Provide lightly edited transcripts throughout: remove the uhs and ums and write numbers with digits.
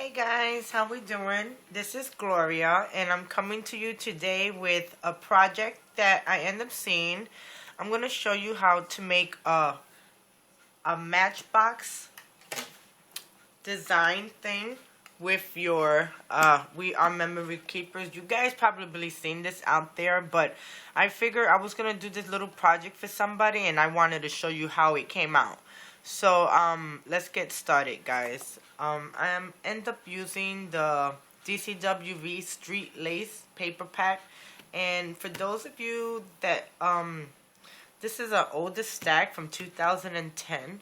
Hey guys, how we doing? This is Gloria and I'm coming to you today with a project that I end up seeing. I'm going to show you how to make a matchbox design thing with your We Are Memory Keepers. You guys probably seen this out there, but I figured I was going to do this little project for somebody and I wanted to show you how it came out. So let's get started, guys. I end up using the DCWV Street Lace paper pack, and for those of you that this is an older stack from 2010,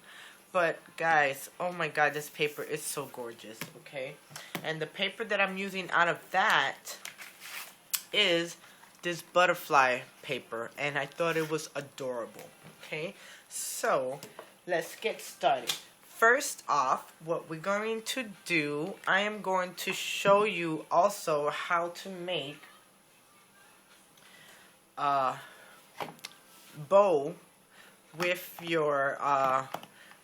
but guys, oh my god, this paper is so gorgeous. Okay, and the paper that I'm using out of that is this butterfly paper, and I thought it was adorable. Okay, so let's get started. First off, what we're going to do, I am going to show you also how to make a bow with your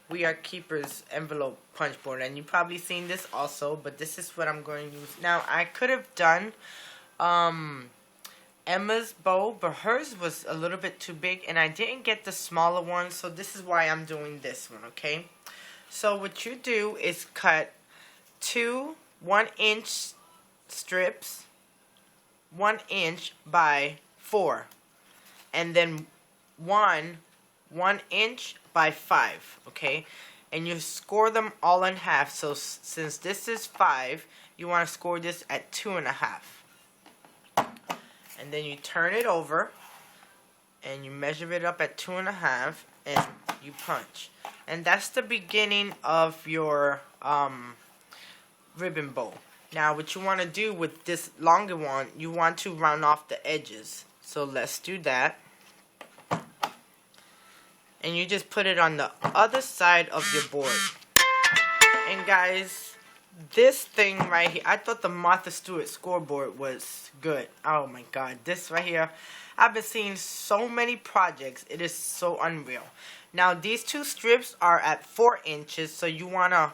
We Are Keepers envelope punch board. And you've probably seen this also, but this is what I'm going to use. Now, I could have done Emma's bow, but hers was a little bit too big and I didn't get the smaller one, so this is why I'm doing this one. Okay, so what you do is cut two 1-inch strips, 1 inch by 4, and then one 1-inch by 5. Okay, and you score them all in half. So since this is 5, you want to score this at 2.5. And then you turn it over and you measure it up at 2.5 and you punch. And that's the beginning of your ribbon bow. Now what you want to do with this longer one, you want to round off the edges. So let's do that. And you just put it on the other side of your board. And guys, this thing right here, I thought the Martha Stewart scoreboard was good. Oh my god, this right here, I've been seeing so many projects. It is so unreal. Now these two strips are at 4 inches, so you wanna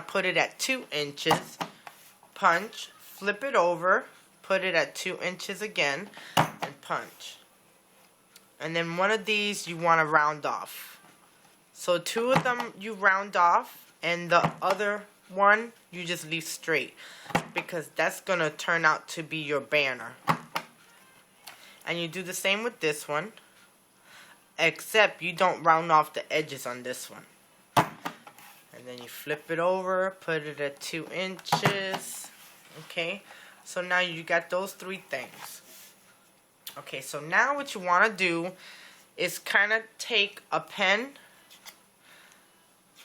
put it at 2 inches. Punch, flip it over, put it at 2 inches again, and punch. And then one of these you wanna round off. So 2 of them you round off, and the other one you just leave straight, because that's gonna turn out to be your banner. And you do the same with this one, except you don't round off the edges on this one. And then you flip it over, put it at 2 inches. Okay, so now you got those 3 things. Okay, so now what you want to do is kind of take a pen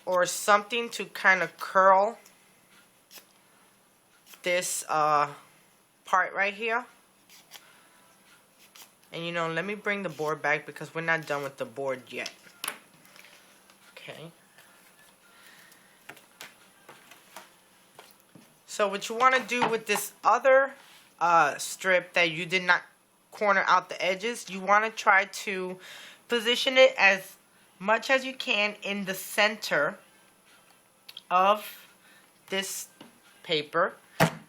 or something to kind of curl this part right here. And you know, let me bring the board back because we're not done with the board yet. Okay. So what you want to do with this other strip that you did not corner out the edges, you want to try to position it as much as you can in the center of this paper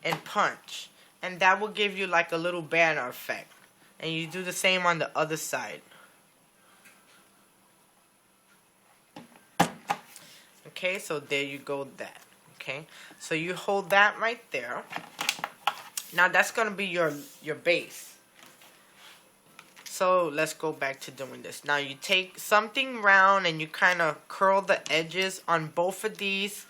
and punch, and that will give you like a little banner effect. And you do the same on the other side. Okay, so there you go, that. Okay, so you hold that right there. Now that's gonna be your base. So let's go back to doing this. Now you take something round and you kind of curl the edges on both of these.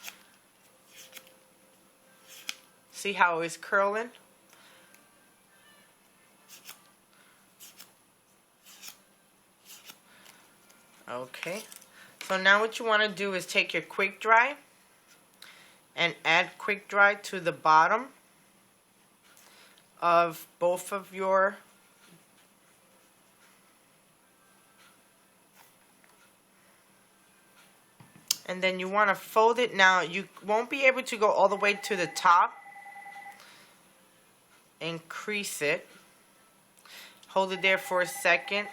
See how it's curling? Okay. So now what you want to do is take your quick dry and add quick dry to the bottom of both of your and then you want to fold it. Now you won't be able to go all the way to the top. Increase it. Hold it there for a second.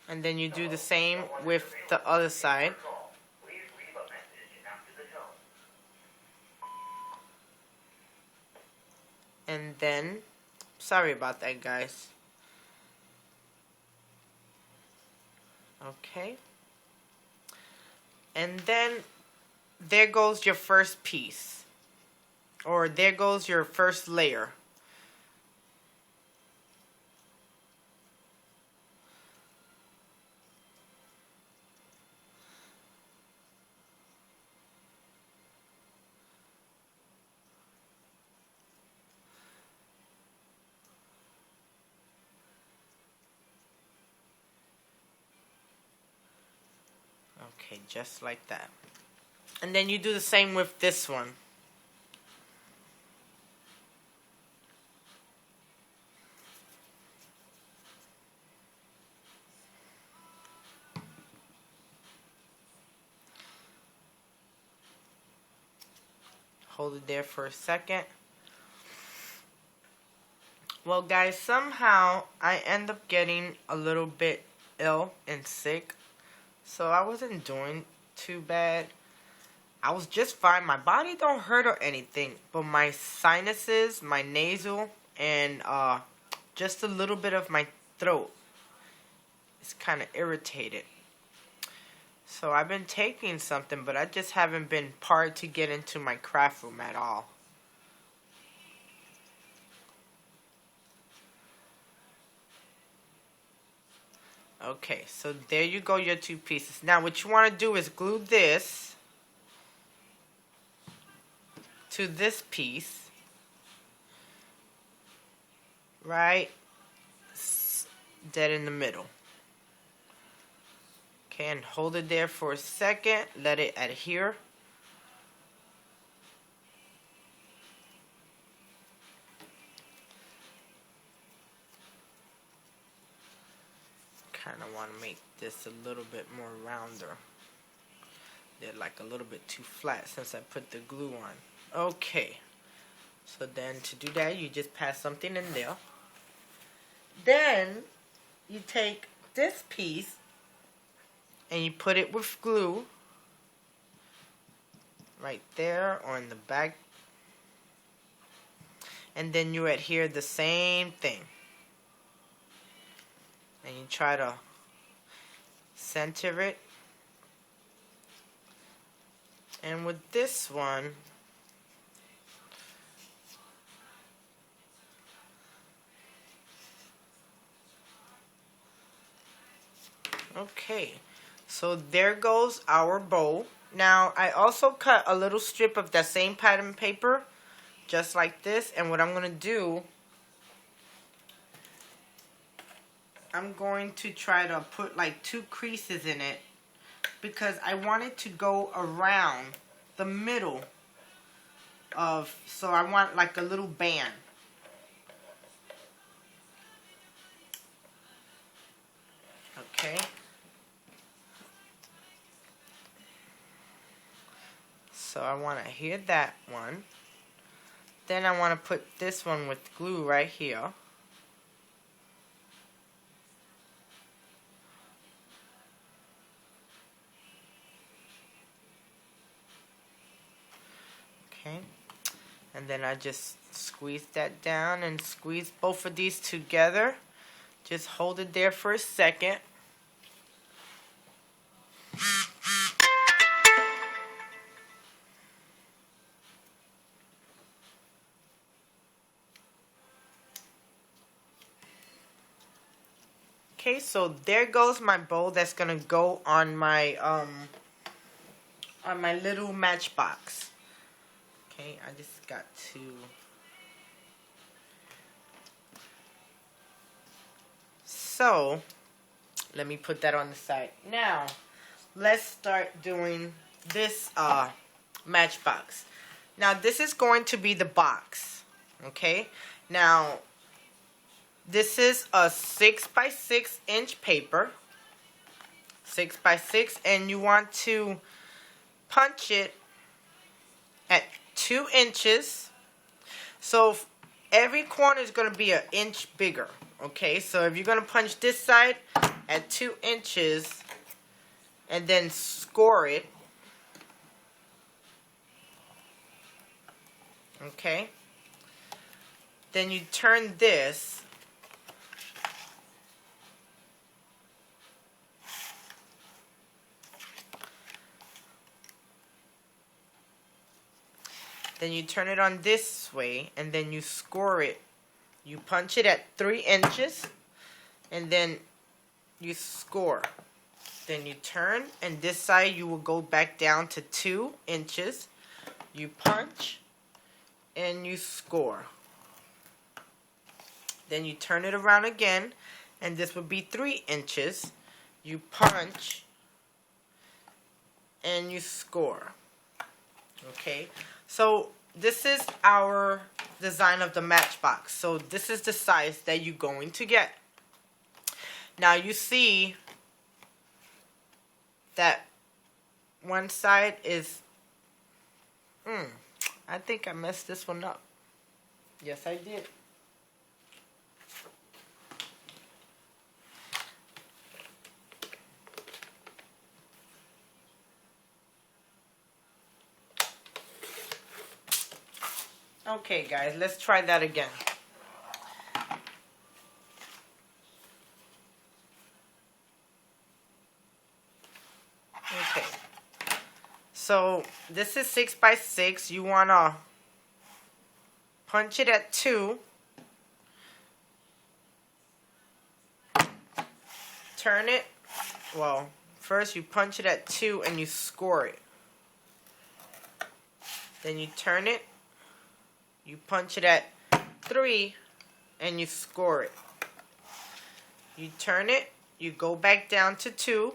And then you do the same with the other side. And then, sorry about that, guys. Okay. And then there goes your first piece. Or there goes your first layer. Okay, just like that. And then you do the same with this one. Hold it there for a second. Well, guys, somehow I end up getting a little bit ill and sick. So I wasn't doing too bad. I was just fine. My body don't hurt or anything, but my sinuses, my nasal, and just a little bit of my throat is kind of irritated. So I've been taking something, but I just haven't been part to get into my craft room at all. Okay, so there you go, your two pieces. Now what you want to do is glue this to this piece, right dead in the middle. Okay, and hold it there for a second, let it adhere. Kind of want to make this a little bit more rounder. They're like a little bit too flat since I put the glue on. Okay, so then to do that, you just pass something in there. Then you take this piece and you put it with glue right there or in the back, and then you adhere the same thing. And you try to center it. And with this one, okay, so there goes our bow. Now I also cut a little strip of that same pattern paper, just like this, and what I'm going to do, I'm going to try to put like 2 creases in it because I want it to go around the middle of, so I want like a little band. Okay. So I want to adhere that one. Then I want to put this one with glue right here. Okay, and then I just squeeze that down and squeeze both of these together. Just hold it there for a second. Okay, so there goes my bow that's gonna go on my little matchbox. Okay, I just got to so let me put that on the side. Now let's start doing this matchbox. Now this is going to be the box. Okay, now this is a 6x6 inch paper, 6x6, and you want to punch it at 2 inches. So every corner is going to be an inch bigger. Okay, so if you're going to punch this side at 2 inches and then score it. Okay. Then you turn this. Then you turn it on this way, and then you score it. You punch it at 3 inches, and then you score. Then you turn, and this side you will go back down to 2 inches. You punch, and you score. Then you turn it around again, and this would be 3 inches. You punch, and you score. Okay, so this is our design of the matchbox. So this is the size that you're going to get. Now you see that one side is, I think I messed this one up. Yes, I did. Okay, guys, let's try that again. Okay. So, this is 6 by 6. You want to punch it at 2. Turn it. Well, first you punch it at 2 and you score it. Then you turn it. You punch it at 3 and you score it. You turn it, you go back down to 2.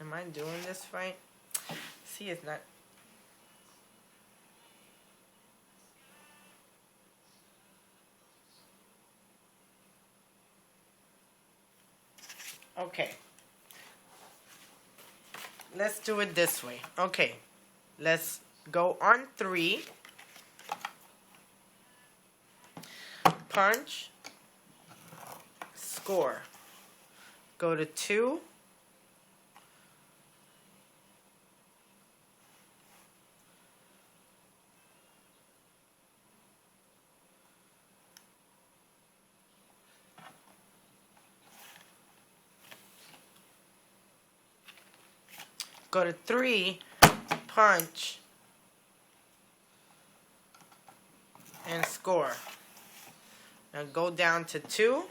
Am I doing this right? See, it's not. Okay. Let's do it this way. Okay, let's go on 3. Punch. Score. Go to 2. Go to 3, punch, and score. Now go down to 2,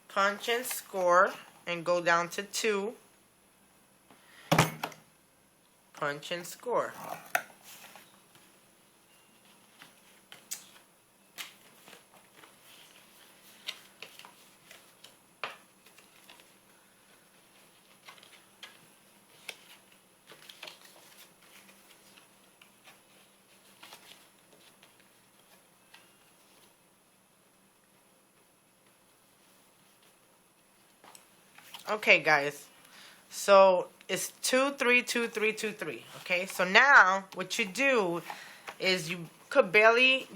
punch and score, and go down to 2, punch and score. Okay, guys, so it's 2, 3, 2, 3, 2, 3. Okay, so now what you do is you probably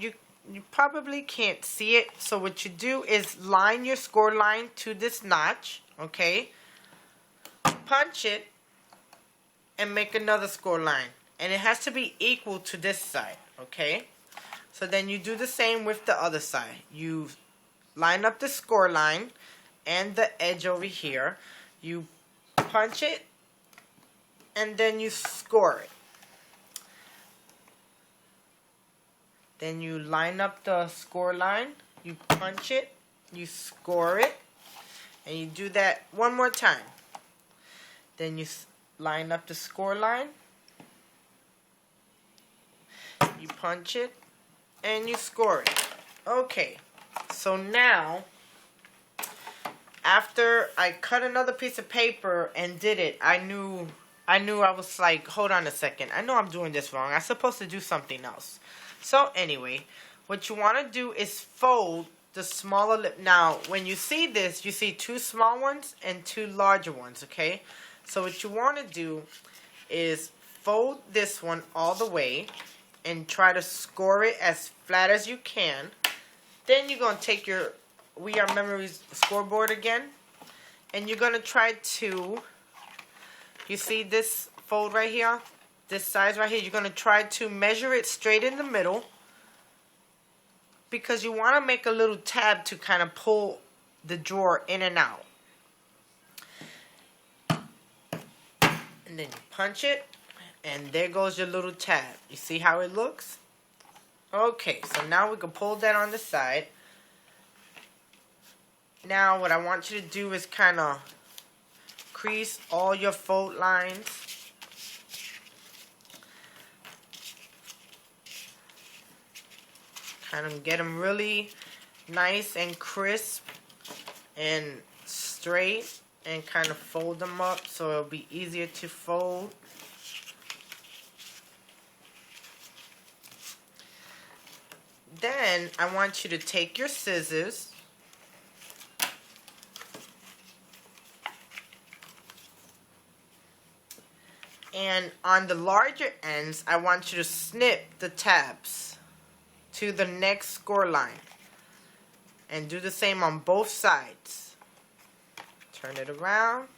can't see it. So what you do is line your score line to this notch. Okay, punch it and make another score line, and it has to be equal to this side. Okay, so then you do the same with the other side. You line up the score line and the edge over here. You punch it and then you score it. Then you line up the score line, you punch it, you score it, and you do that one more time. Then you line up the score line, you punch it, and you score it. Okay, so now after I cut another piece of paper and did it, I knew I was like, hold on a second. I know I'm doing this wrong. I'm supposed to do something else. So anyway, what you want to do is fold the smaller lip. Now, when you see this, you see 2 small ones and 2 larger ones, okay? So what you want to do is fold this one all the way and try to score it as flat as you can. Then you're going to take your We Are Memories scoreboard again, and you're going to try to You see this fold right here? This size right here, you're going to try to measure it straight in the middle, because you want to make a little tab to kind of pull the drawer in and out. And then you punch it, and there goes your little tab. You see how it looks? Okay, so now we can pull that on the side. Now what I want you to do is kind of crease all your fold lines. Kind of get them really nice and crisp and straight, and kind of fold them up so it'll be easier to fold. Then I want you to take your scissors and on the larger ends I want you to snip the tabs to the next score line, and do the same on both sides. Turn it around.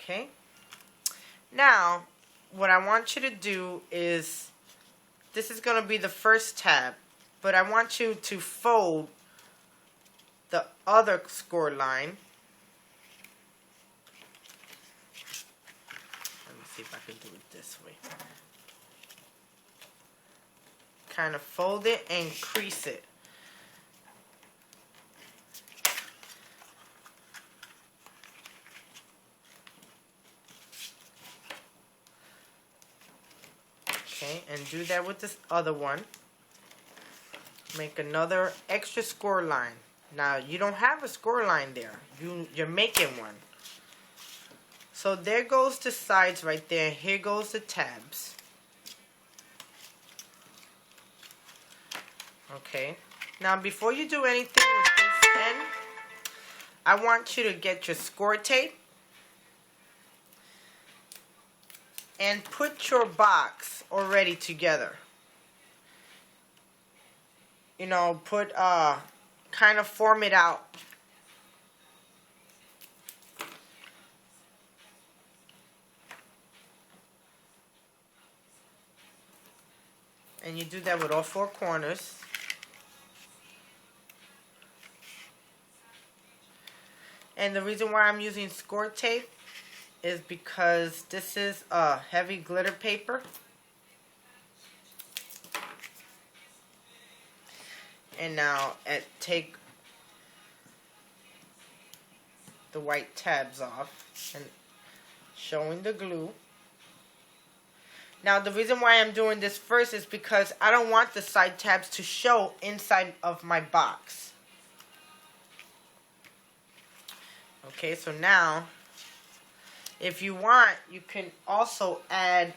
Okay. Now, what I want you to do is, this is going to be the first tab, but I want you to fold the other score line. Let me see if I can do it this way. Kind of fold it and crease it. Okay, and do that with this other one. Make another extra score line. Now, you don't have a score line there. You're making one. So there goes the sides right there. Here goes the tabs. Okay. Now, before you do anything with this end, I want you to get your score tape and put your box already together. You know, kind of form it out. And you do that with all four corners. And the reason why I'm using score tape is because this is a heavy glitter paper. And now take the white tabs off and showing the glue. Now the reason why I'm doing this first is because I don't want the side tabs to show inside of my box. Okay, so now if you want, you can also add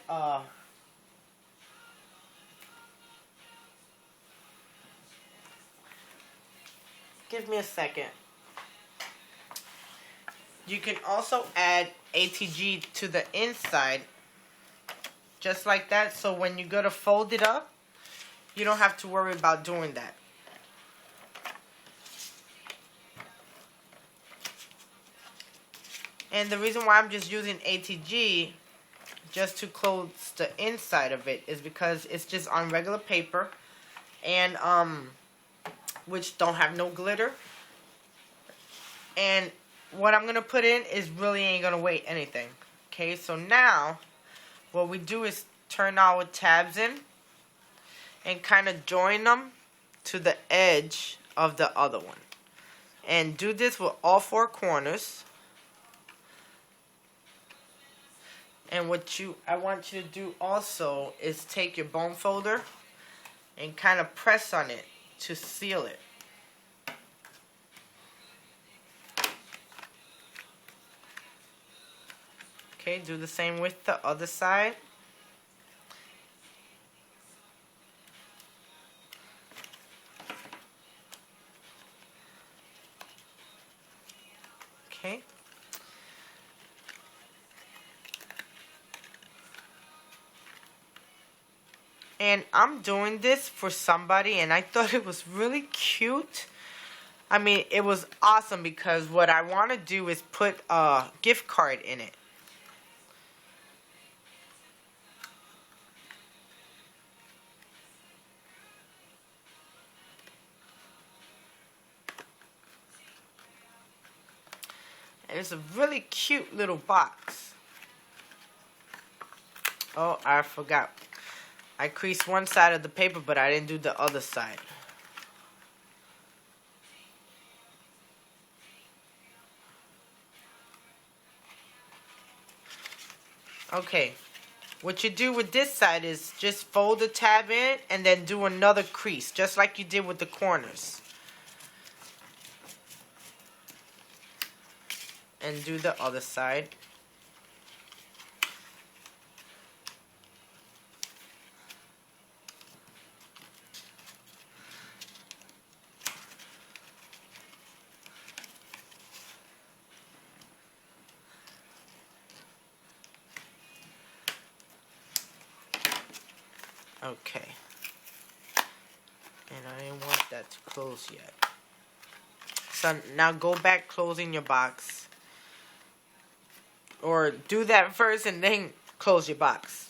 give me a second. You can also add ATG to the inside, just like that, so when you go to fold it up, you don't have to worry about doing that. And the reason why I'm just using ATG just to close the inside of it is because it's just on regular paper, and which don't have no glitter. And what I'm gonna put in is really ain't gonna weigh anything. Okay, so now what we do is turn our tabs in and kind of join them to the edge of the other one, and do this with all four corners. And what I want you to do also is take your bone folder and kind of press on it to seal it. Okay, do the same with the other side. Okay. And I'm doing this for somebody, and I thought it was really cute. I mean, it was awesome because what I want to do is put a gift card in it. And it's a really cute little box. Oh, I forgot. I creased one side of the paper, but I didn't do the other side. Okay. What you do with this side is just fold the tab in and then do another crease, just like you did with the corners. And do the other side. Okay. And I didn't want that to close yet. So now go back closing your box. Or do that first and then close your box.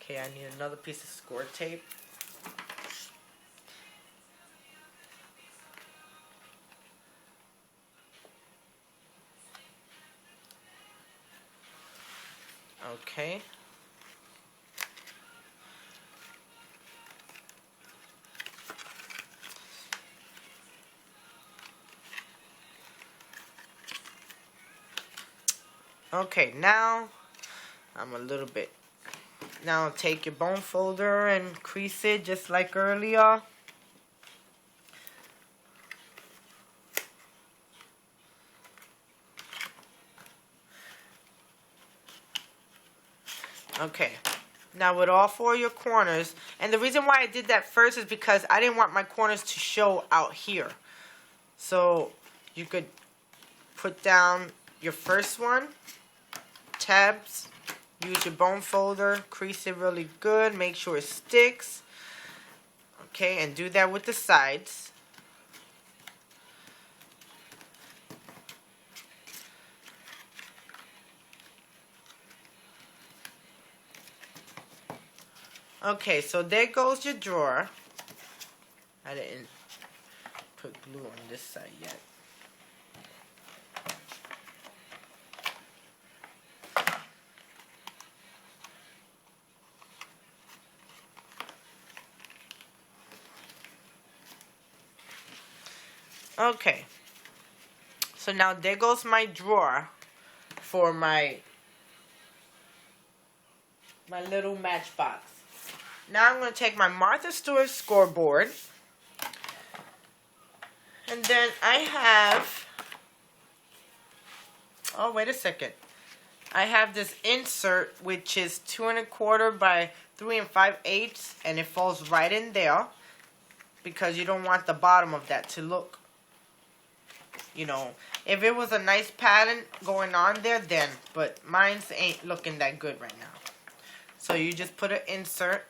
Okay, I need another piece of score tape. Okay. Okay, now I'm a little bit. Now take your bone folder and crease it just like earlier. Okay, now with all four of your corners, and the reason why I did that first is because I didn't want my corners to show out here. So you could put down your first one, tabs, use your bone folder, crease it really good, make sure it sticks. Okay, and do that with the sides. Okay, so there goes your drawer. I didn't put glue on this side yet. Okay, so now there goes my drawer for my little matchbox. Now I'm going to take my Martha Stewart scoreboard, and then I have, oh wait a second, I have this insert which is 2 1/4 by 3 5/8, and it falls right in there because you don't want the bottom of that to look, you know, if it was a nice pattern going on there then, but mine's ain't looking that good right now. So you just put an insert.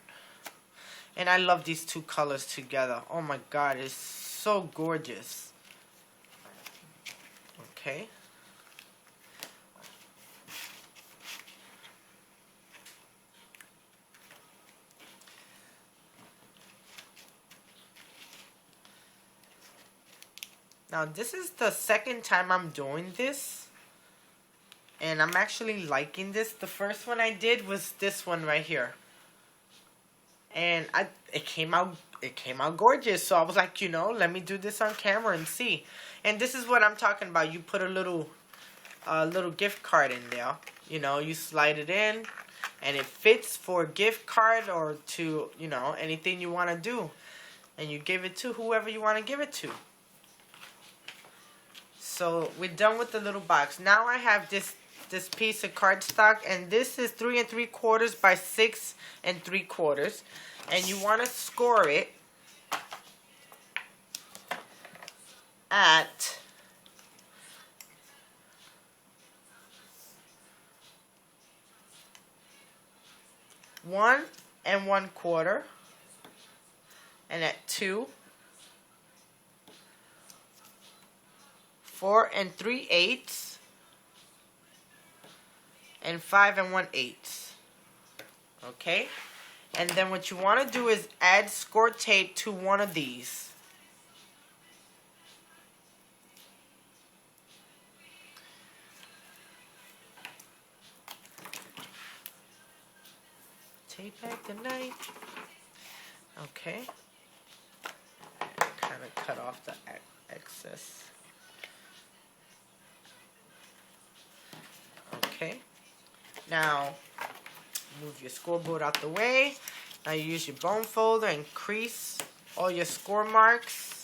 And I love these two colors together. Oh my God, it's so gorgeous. Okay. Now this is the second time I'm doing this. And I'm actually liking this. The first one I did was this one right here. And it came out gorgeous. So I was like, you know, let me do this on camera and see. And this is what I'm talking about. You put a little gift card in there. You know, you slide it in, and it fits for a gift card or to, you know, anything you want to do. And you give it to whoever you want to give it to. So we're done with the little box. Now I have this piece of cardstock, and this is 3 3/4 by 6 3/4, and you want to score it at 1 1/4, and at 2, 4 3/8, and 5 1/8. Okay? And then what you want to do is add score tape to one of these. Tape back the night. Okay. Kind of cut off the excess. Okay. Now, move your scoreboard out the way. Now you use your bone folder and crease all your score marks.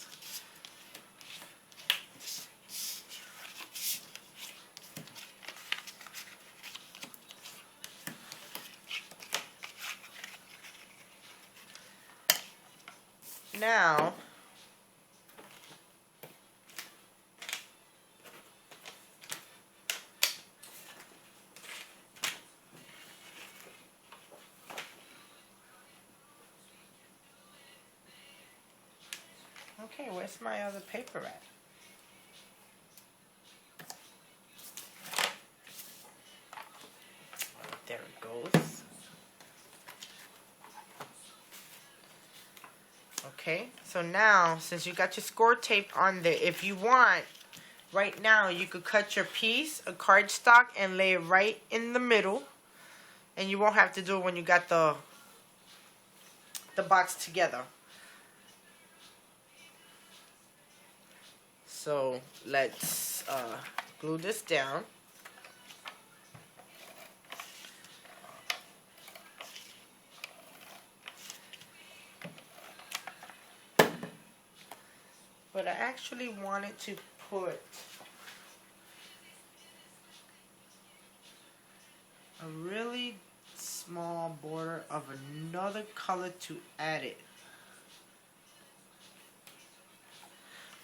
Now, okay, where's my other paper at? There it goes. Okay, so now, since you got your score tape on there, if you want, right now, you could cut your piece of cardstock and lay it right in the middle. And you won't have to do it when you got the box together. So let's glue this down. But I actually wanted to put a really small border of another color to add it.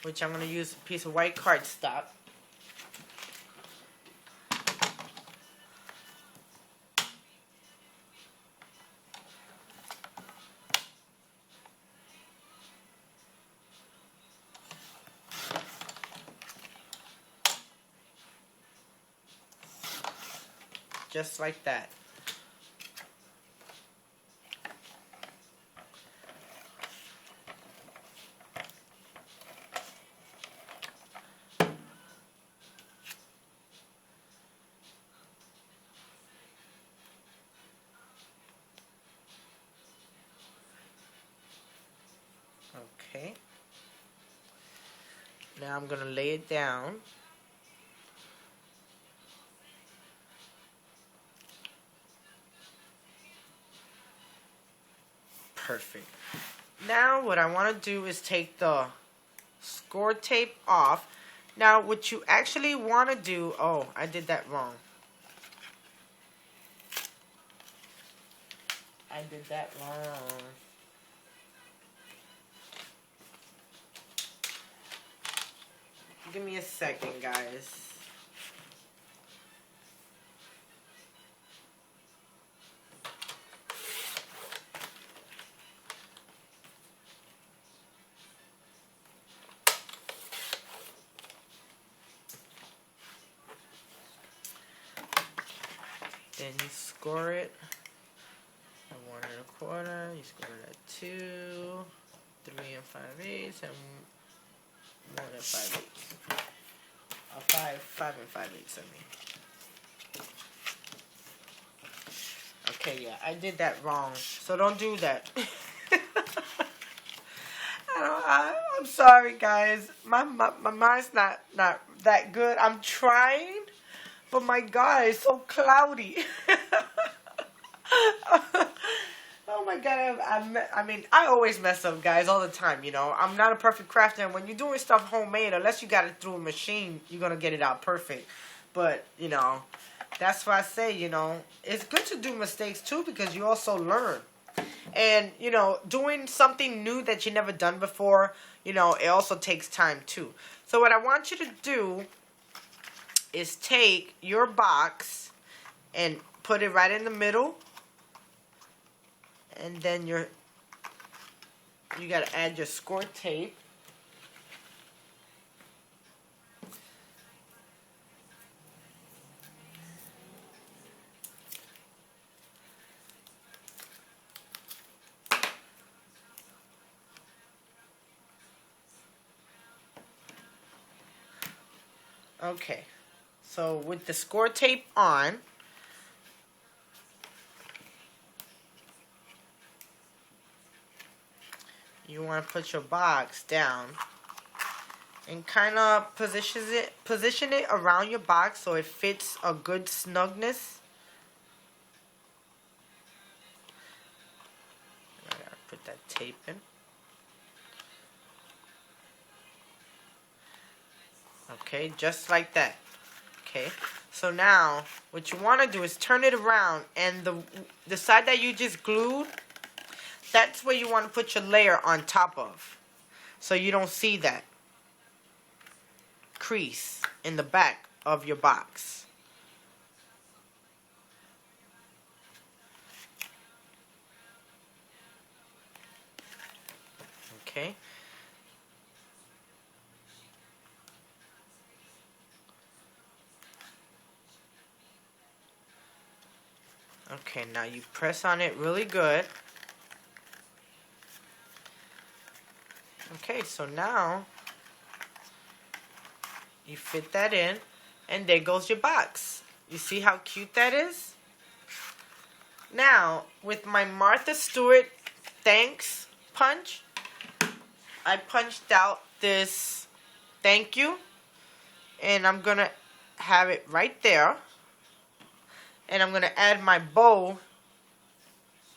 Which I'm going to use a piece of white cardstock. Just like that. Okay. Now I'm going to lay it down. Perfect. Now what I want to do is take the score tape off. Now what you actually want to do, oh, I did that wrong. I did that wrong. Give me a second, guys. Then you score it at 1 1/4. You score it at 2, 3 5/8, and 1 5/8. 5 5 5/8. I mean. Okay, yeah, I did that wrong. So don't do that. I'm sorry, guys. My mind's not that good. I'm trying. But my God, it's so cloudy. Oh my God, I mean, I always mess up, guys, all the time, you know. I'm not a perfect crafter, and when you're doing stuff homemade, unless you got it through a machine, you're going to get it out perfect. But, you know, that's why I say, you know, it's good to do mistakes, too, because you also learn. And, you know, doing something new that you never done before, you know, it also takes time, too. So what I want you to do is take your box and put it right in the middle And then you gotta add your score tape. Okay, so with the score tape on, you want to put your box down and kind of position it around your box so it fits a good snugness. I gotta put that tape in. Okay, just like that. Okay, so now what you want to do is turn it around, and the side that you just glued, that's where you want to put your layer on top of, so you don't see that crease in the back of your box. Okay. Okay, now you press on it really good. Okay, so now you fit that in, and there goes your box. You see how cute that is? Now, with my Martha Stewart Thanks punch, I punched out this thank you, and I'm gonna have it right there. And I'm gonna add my bow,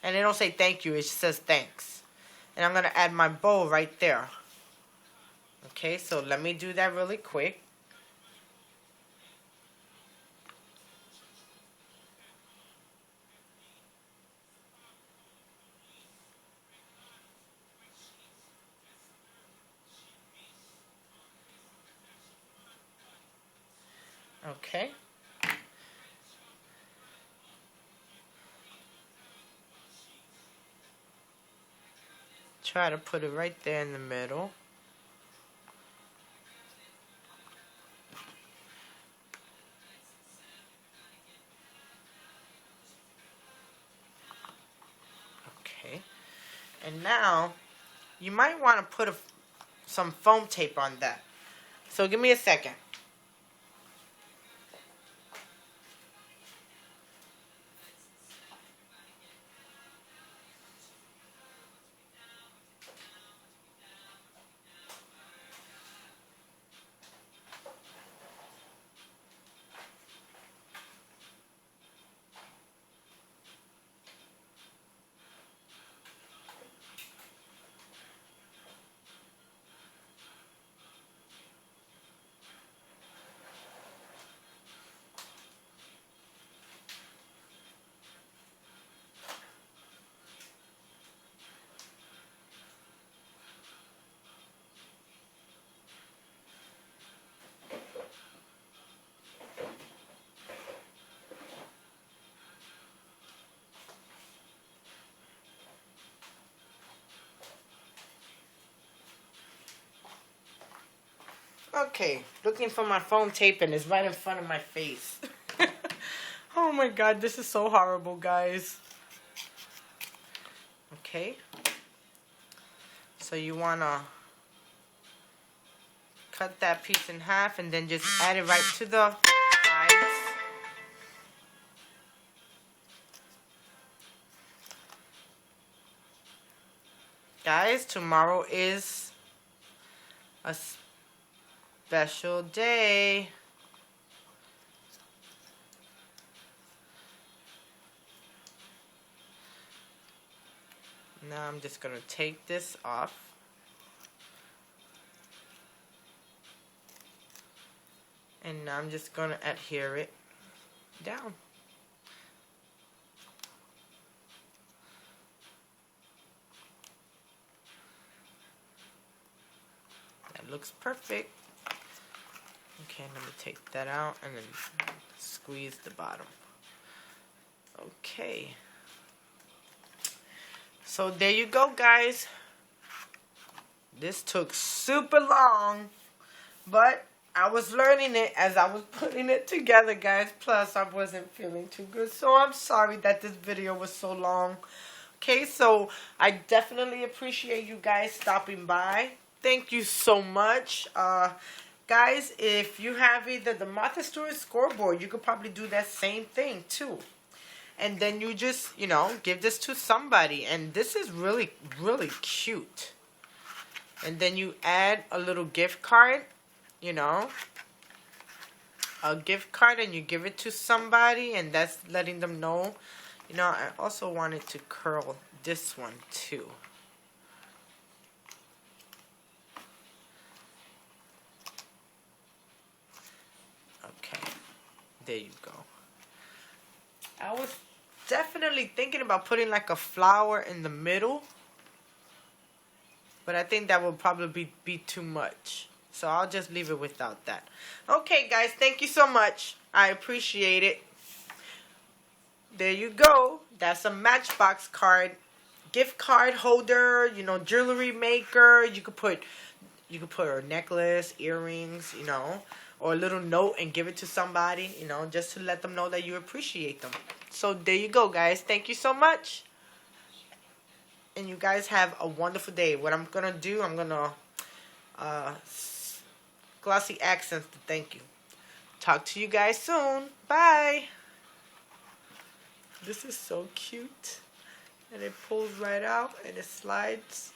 and it don't say thank you, it just says thanks. And I'm gonna add my bow right there. Okay, so let me do that really quick. Okay. Try to put it right there in the middle. Okay. And now, you might want to put some foam tape on that. So give me a second. Okay, looking for my foam tape and it's right in front of my face. Oh my god, this is so horrible, guys. Okay. So you want to cut that piece in half and then just add it right to the sides. Guys, tomorrow is a special day. Now I'm just going to take this off. And now I'm just going to adhere it down. That looks perfect. Okay, let me take that out and then squeeze the bottom. Okay. So there you go, guys. This took super long, but I was learning it as I was putting it together, guys. Plus, I wasn't feeling too good, so I'm sorry that this video was so long. Okay, so I definitely appreciate you guys stopping by. Thank you so much. Guys, if you have either the Martha Stewart scoreboard, you could probably do that same thing too. And then you just, you know, give this to somebody. And this is really, really cute. And then you add a little gift card, you know. A gift card, and you give it to somebody. And that's letting them know. You know, I also wanted to curl this one too. Okay. There you go. I was definitely thinking about putting like a flower in the middle, but I think that would probably be too much, so I'll just leave it without that. Okay, guys, thank you so much. I appreciate it. There you go. That's a Matchbox card, gift card holder, you know, jewelry maker. You could put a necklace, earrings, you know, or a little note and give it to somebody, you know, just to let them know that you appreciate them. So there you go, guys. Thank you so much. And you guys have a wonderful day. What I'm going to do, I'm going to glossy accents to thank you. Talk to you guys soon. Bye. This is so cute. And it pulls right out and it slides.